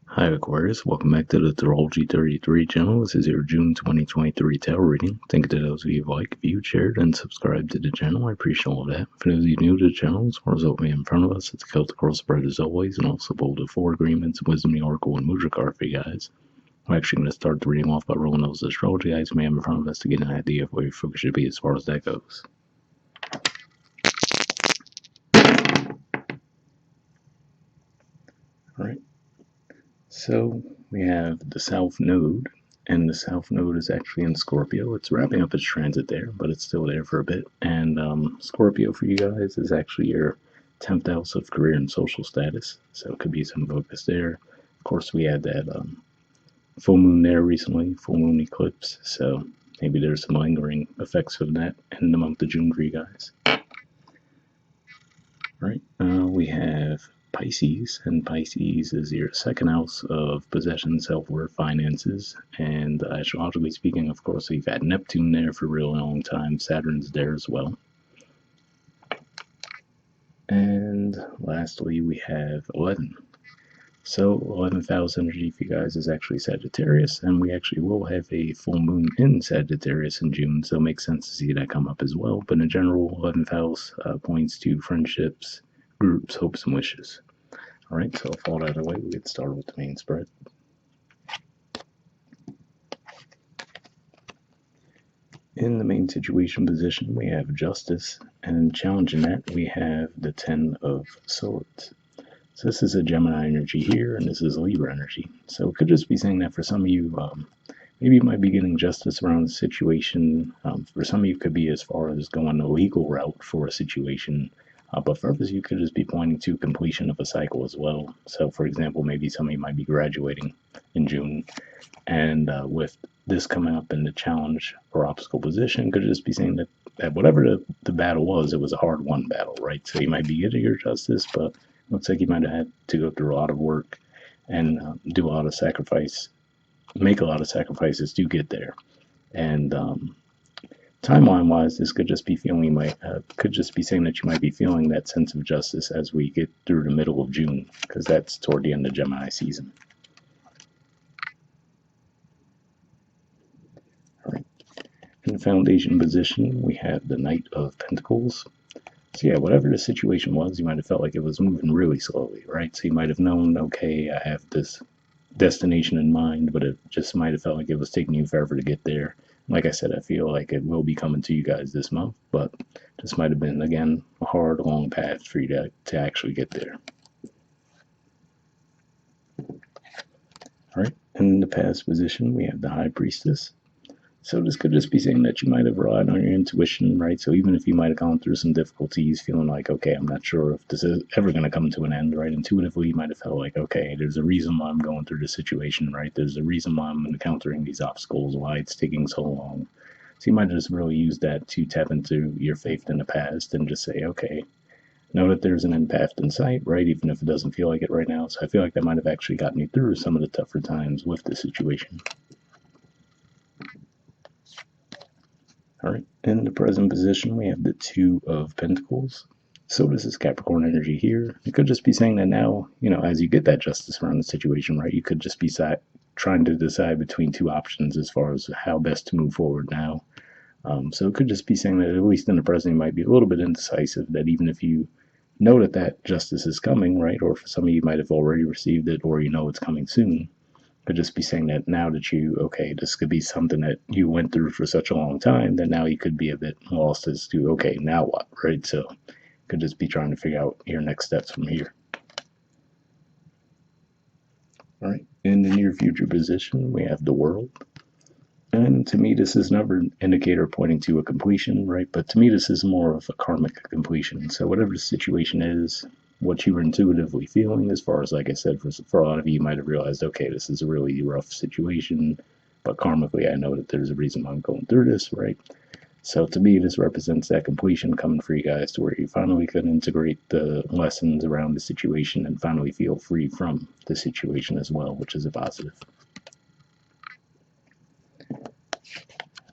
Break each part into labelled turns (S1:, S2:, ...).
S1: Hi Aquarius, welcome back to the Astrology 33 channel. This is your June 2023 tarot reading. Thank you to those of you who like, viewed, shared, and subscribed to the channel. I appreciate all of that. For those of you new to the channel, as far as what we have in front of us, it's a Celtic Cross spread as always, and also bold of 4 agreements, Wisdom, the Oracle, and Mudra card for you guys. I'm actually going to start the reading off by rolling those astrology guys we have in front of us to get an idea of where your focus should be as far as that goes. Alright, so we have the South Node, and the South Node is actually in Scorpio. It's wrapping up its transit there, but it's still there for a bit. And Scorpio for you guys is actually your 10th house of career and social status, so it could be some focus there. Of course, we had that full moon there recently, full moon eclipse, so maybe there's some lingering effects of that in the month of June for you guys. All right, we have Pisces, and Pisces is your second house of possession, self-worth, finances, and astrologically speaking, of course, we've had Neptune there for a really long time. Saturn's there as well. And lastly, we have 11. So 11th house energy for you guys is actually Sagittarius, and we actually will have a full moon in Sagittarius in June, so it makes sense to see that come up as well. But in general, 11th house points to friendships, groups, hopes, and wishes. All right, so with all that out of the way, we'll get started with the main spread. In the main situation position, we have Justice, and challenging that, we have the 10 of Swords. So this is a Gemini energy here, and this is Libra energy. So it could just be saying that for some of you, maybe you might be getting justice around the situation. For some of you, it could be as far as going a legal route for a situation. But for others, you could just be pointing to completion of a cycle as well. So, for example, maybe some of you might be graduating in June, and with this coming up in the challenge or obstacle position, could just be saying that whatever the battle was, it was a hard-won battle, right? So you might be getting your justice, but looks like you might have had to go through a lot of work and do a lot of sacrifice, make a lot of sacrifices to get there. And timeline-wise, this could just be feeling you might could just be saying that you might be feeling that sense of justice as we get through the middle of June, because that's toward the end of Gemini season. All right. In the foundation position, we have the Knight of Pentacles. So yeah, whatever the situation was, you might have felt like it was moving really slowly, right? So you might have known, okay, I have this destination in mind, but it just might have felt like it was taking you forever to get there. Like I said, I feel like it will be coming to you guys this month, but this might have been, again, a hard, long path for you to actually get there. All right, in the past position, we have the High Priestess. So this could just be saying that you might have relied on your intuition, right? So even if you might have gone through some difficulties, feeling like, okay, I'm not sure if this is ever going to come to an end, right? Intuitively, you might have felt like, okay, there's a reason why I'm going through this situation, right? There's a reason why I'm encountering these obstacles, why it's taking so long. So you might just really use that to tap into your faith in the past and just say, okay, know that there's an end path in sight, right? Even if it doesn't feel like it right now. So I feel like that might have actually gotten you through some of the tougher times with the situation. All right, in the present position, we have the Two of Pentacles. So this is Capricorn energy here. It could just be saying that now, as you get that justice around the situation, right, you could just be trying to decide between two options as far as how best to move forward now. So it could just be saying that, at least in the present, you might be a little bit indecisive, that even if you know that justice is coming, right, or for some of you might have already received it, or it's coming soon, could just be saying that now that this could be something that you went through for such a long time, that now you could be a bit lost as to, okay, now what, right? So could just be trying to figure out your next steps from here. All right, in the near future position, we have the World. And to me, this is another indicator pointing to a completion, right? But to me, this is more of a karmic completion. So whatever the situation is, what you were intuitively feeling, as far as, like I said, for a lot of you, you might have realized, okay, this is a really rough situation, but karmically, I know that there's a reason why I'm going through this, right? So to me, this represents that completion coming for you guys, to where you finally can integrate the lessons around the situation and finally feel free from the situation as well, which is a positive.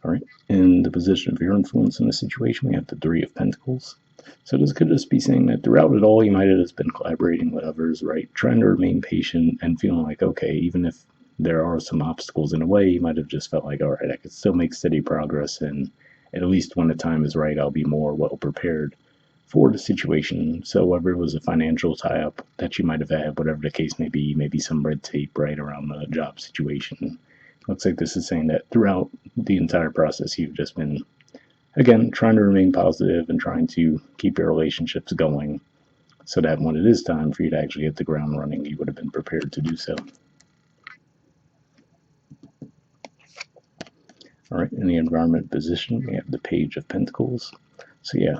S1: All right, in the position of your influence in the situation, we have the Three of Pentacles. So this could just be saying that throughout it all, you might have just been collaborating with others, right? Trying to remain patient and feeling like, okay, even if there are some obstacles in the way, you might have just felt like, all right, I could still make steady progress, and at least when the time is right, I'll be more well prepared for the situation. So whether it was a financial tie-up that you might have had, whatever the case may be, maybe some red tape right around the job situation. Looks like this is saying that throughout the entire process, you've just been, again, trying to remain positive and trying to keep your relationships going so that when it is time for you to actually hit the ground running, you would have been prepared to do so. All right, in the environment position, we have the Page of Pentacles. So yeah,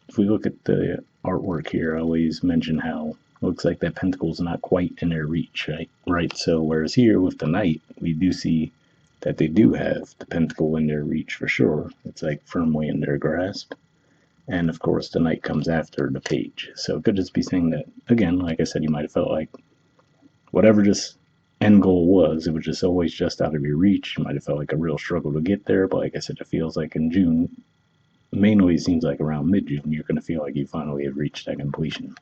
S1: if we look at the artwork here, I always mention how it looks like that pentacle's not quite in their reach, right? Right. So whereas here with the Knight, we do see that they do have the pentacle in their reach for sure. It's like firmly in their grasp. And of course, the Knight comes after the Page. So it could just be saying that, again, like I said, you might have felt like whatever this end goal was, it was just always just out of your reach. You might have felt like a real struggle to get there. But like I said, it feels like in June, mainly it seems like around mid-June, you're going to feel like you finally have reached that completion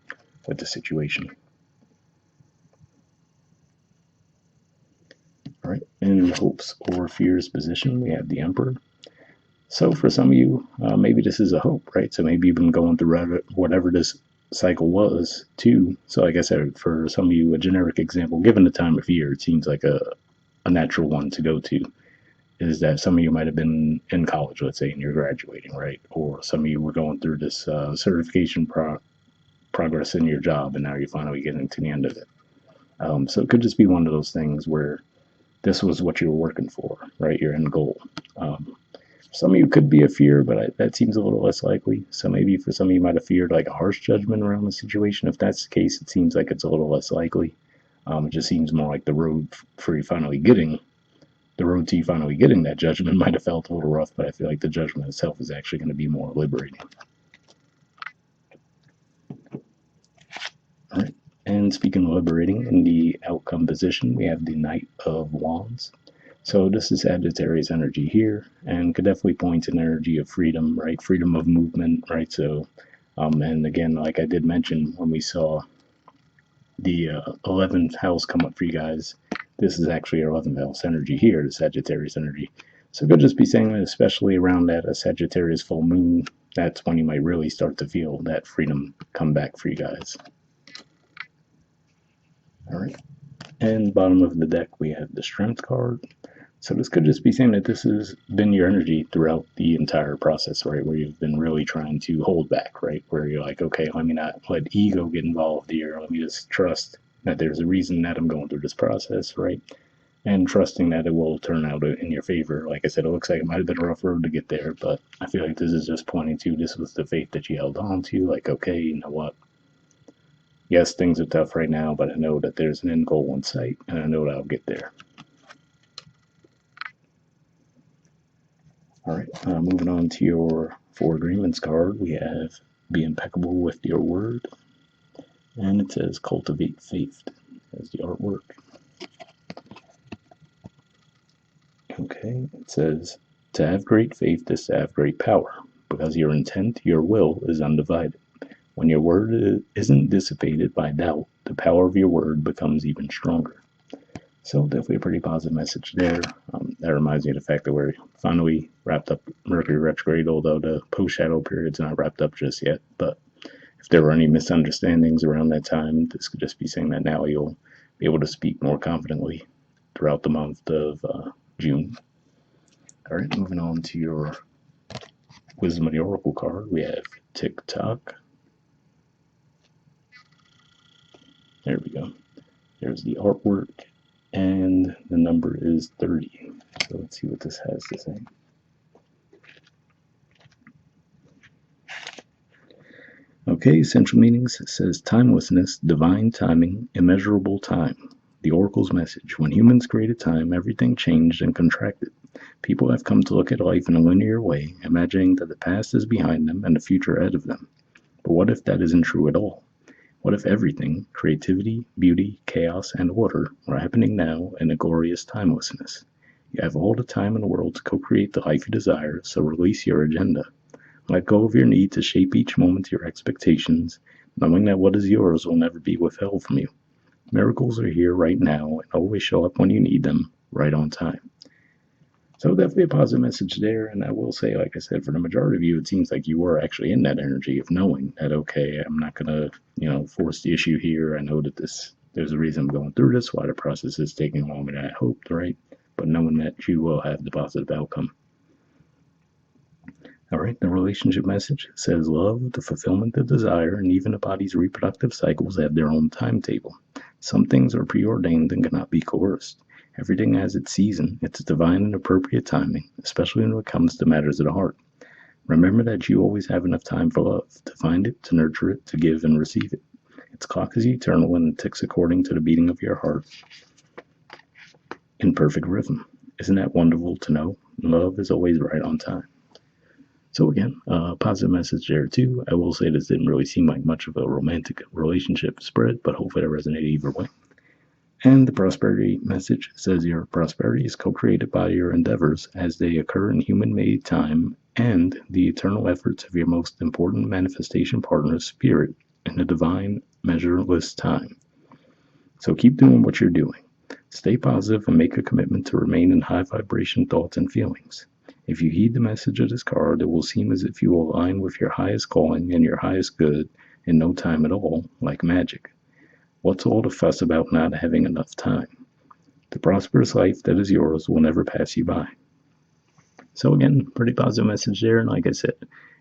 S1: with the situation. All right, in hopes or fears position, we have the Emperor. So for some of you, maybe this is a hope, right? So maybe you've been going through whatever this cycle was too. So like I said, for some of you, a generic example, given the time of year, it seems like a natural one to go to, is that some of you might have been in college, let's say, and you're graduating, right? Or some of you were going through this certification progress in your job, and now you're finally getting to the end of it. So it could just be one of those things where this was what you were working for, right? Your end goal. Some of you could be a fear, but that seems a little less likely. So maybe for some of you might have feared like a harsh judgment around the situation. If that's the case, it seems like it's a little less likely. It just seems more like the road to you finally getting that judgment might have felt a little rough, but I feel like the judgment itself is actually going to be more liberating. All right. And speaking of liberating, in the outcome position, we have the Knight of Wands. So this is Sagittarius energy here, and could definitely point to an energy of freedom, right? Freedom of movement, right? So, and again, like I did mention when we saw the 11th house come up for you guys, this is actually your 11th house energy here, the Sagittarius energy. So it could just be saying that, especially around that Sagittarius full moon, that's when you might really start to feel that freedom come back for you guys. All right. And bottom of the deck, we have the Strength card. So this could just be saying that this has been your energy throughout the entire process, right? Where you've been really trying to hold back, right? Where you're like, okay, let me not let ego get involved here. Let me just trust that there's a reason that I'm going through this process, right? And trusting that it will turn out in your favor. Like I said, it looks like it might have been a rough road to get there, but I feel like this is just pointing to this was the faith that you held on to. Like, okay, you know what? Yes, things are tough right now, but I know that there's an end goal in sight, and I know that I'll get there. All right, moving on to your Four Agreements card, we have Be Impeccable with Your Word, and it says Cultivate Faith as the artwork. Okay, it says to have great faith is to have great power, because your intent, your will is undivided. When your word isn't dissipated by doubt, the power of your word becomes even stronger. So definitely a pretty positive message there. That reminds me of the fact that we're finally wrapped up Mercury retrograde, although the post-shadow period's not wrapped up just yet. But if there were any misunderstandings around that time, this could just be saying that now you'll be able to speak more confidently throughout the month of June. All right, moving on to your Wisdom of the Oracle card, we have Tick Tock. There we go. There's the artwork, and the number is 30. So let's see what this has to say. Okay, essential meanings. It says timelessness, divine timing, immeasurable time. The Oracle's message. When humans created time, everything changed and contracted. People have come to look at life in a linear way, imagining that the past is behind them and the future ahead of them. But what if that isn't true at all? What if everything, creativity, beauty, chaos, and order, are happening now in a glorious timelessness? You have all the time in the world to co-create the life you desire, so release your agenda. Let go of your need to shape each moment to your expectations, knowing that what is yours will never be withheld from you. Miracles are here right now and always show up when you need them, right on time. So definitely a positive message there, and I will say, like I said, for the majority of you, it seems like you were actually in that energy of knowing that, okay, I'm not gonna, force the issue here. I know that there's a reason I'm going through this, why the process is taking longer than I hoped, right? But knowing that you will have the positive outcome. All right, the relationship message says love, the fulfillment of desire, and even the body's reproductive cycles have their own timetable. Some things are preordained and cannot be coerced. Everything has its season, its divine and appropriate timing, especially when it comes to matters of the heart. Remember that you always have enough time for love, to find it, to nurture it, to give and receive it. Its clock is eternal and it ticks according to the beating of your heart in perfect rhythm. Isn't that wonderful to know? Love is always right on time. So again, positive message there too. I will say this didn't really seem like much of a romantic relationship spread, but hopefully it resonated either way. And the prosperity message says your prosperity is co-created by your endeavors as they occur in human-made time and the eternal efforts of your most important manifestation partner's spirit in the divine, measureless time. So keep doing what you're doing. Stay positive and make a commitment to remain in high vibration thoughts and feelings. If you heed the message of this card, it will seem as if you will align with your highest calling and your highest good in no time at all, like magic. What's all the fuss about not having enough time? The prosperous life that is yours will never pass you by. So again, pretty positive message there, and like I said,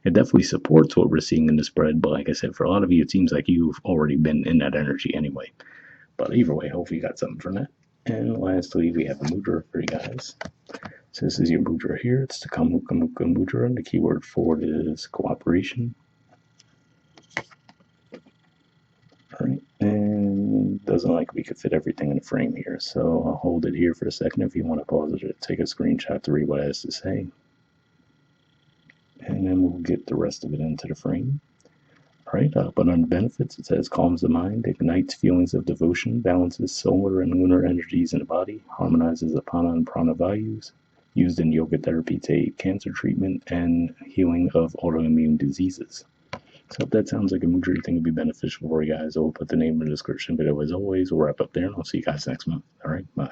S1: it definitely supports what we're seeing in the spread, but like I said, for a lot of you, it seems like you've already been in that energy anyway. But either way, hopefully you got something from that. And lastly, we have a mudra for you guys. So this is your mudra here. It's the Chonmukha Mukha mudra, and the keyword for it is cooperation. All right, and doesn't like we could fit everything in the frame here, so I'll hold it here for a second. If you want to pause it or take a screenshot to read what it has to say, and then we'll get the rest of it into the frame. All right, but on the benefits, it says calms the mind, ignites feelings of devotion, balances solar and lunar energies in the body, harmonizes apana and prana values, used in yoga therapy to aid cancer treatment and healing of autoimmune diseases. So if that sounds like a mudra you think would be beneficial for you guys, I'll put the name in the description. But as always, we'll wrap up there, and I'll see you guys next month. All right, bye.